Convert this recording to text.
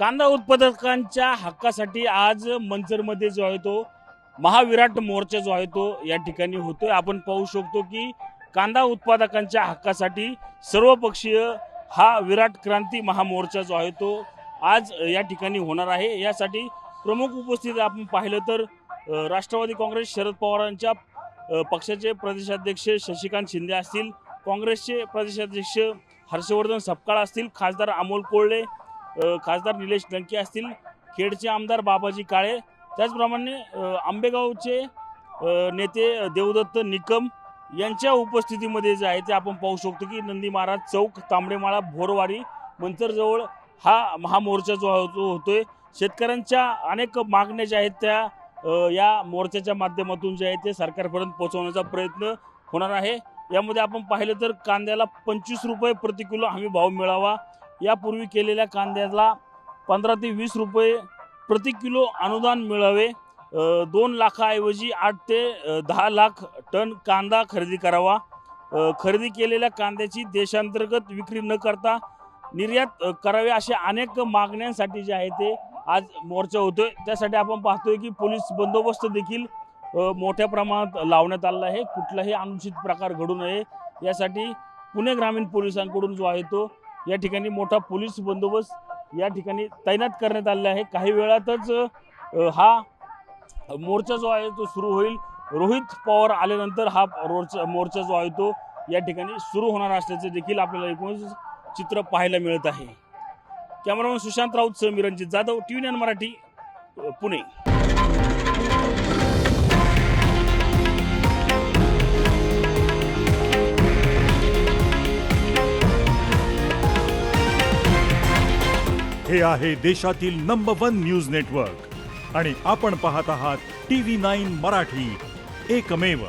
कांदा उत्पादकांच्या हक्कासाठी आज मंचरमध्ये जो आहे तो महाविराट मोर्चा जो आहे तो या ठिकाणी होतोय। आपण पाहू शकतो की कांदा उत्पादकांच्या हक्कासाठी सर्वपक्षीय हा विराट क्रांती महामोर्चा जो आहे तो आज या ठिकाणी होणार आहे। यासाठी प्रमुख उपस्थित आपण पाहिलं तर राष्ट्रवादी काँग्रेस शरद पवारांच्या पक्षाचे प्रदेशाध्यक्ष शशिकांत शिंदे असतील, काँग्रेसचे प्रदेशाध्यक्ष हर्षवर्धन सपकाळ असतील, खासदार अमोल कोल्हे, खासदार निलेश लंके असतील, खेडचे आमदार बाबाजी काळे, त्याचप्रमाणे आंबेगावचे नेते देवदत्त निकम यांच्या उपस्थितीमध्ये जे आहे ते आपण पाहू शकतो की नंदी महाराज चौक, तांबडेमाळा, भोरवाडी, मंचरजवळ हा महामोर्चा जो होतोय। शेतकऱ्यांच्या अनेक मागण्या ज्या आहेत त्या या मोर्चाच्या माध्यमातून जे आहे ते सरकारपर्यंत पोहोचवण्याचा प्रयत्न होणार आहे। यामध्ये आपण पाहिलं तर कांद्याला 25 रुपये प्रति किलो हमी भाव मिळावा, यापूर्वी केलेल्या कांद्याला 15 ते 20 रुपये प्रति किलो अनुदान मिळावे, 2 लाखाऐवजी 8 ते 10 लाख टन कांदा खरेदी करावा, खरेदी केलेल्या कांद्याची देशांतर्गत विक्री न करता निर्यात करावे, अशा अनेक मागण्यांसाठी जे आहे ते आज मोर्चा होतोय। त्यासाठी आपण पाहतोय की पोलीस बंदोबस्त देखील मोठ्या प्रमाणात लावण्यात आलेला आहे। कुठलाही अनुचित प्रकार घडू नये यासाठी पुणे ग्रामीण पोलिसांकडून जो आहे तो या ठिकाणी मोठा पोलीस बंदोबस्त या ठिकाणी तैनात करण्यात आलेला आहे। काही वेळातच हा मोर्चा जो आहे तो सुरू होईल। रोहित पवार आल्यानंतर हा मोर्चा जो आहे तो या ठिकाणी सुरू होणार असल्याचे देखील आपल्याला एकूणच चित्र पाहायला मिळत आहे। कॅमेरामन सुशांत राऊत सह मी रणजित जाधव, TV9 मराठी, पुणे। हे आहे देशातील नंबर 1 न्यूज नेटवर्क आणि आपण पाहत आहात TV9 मराठी, एकमेव।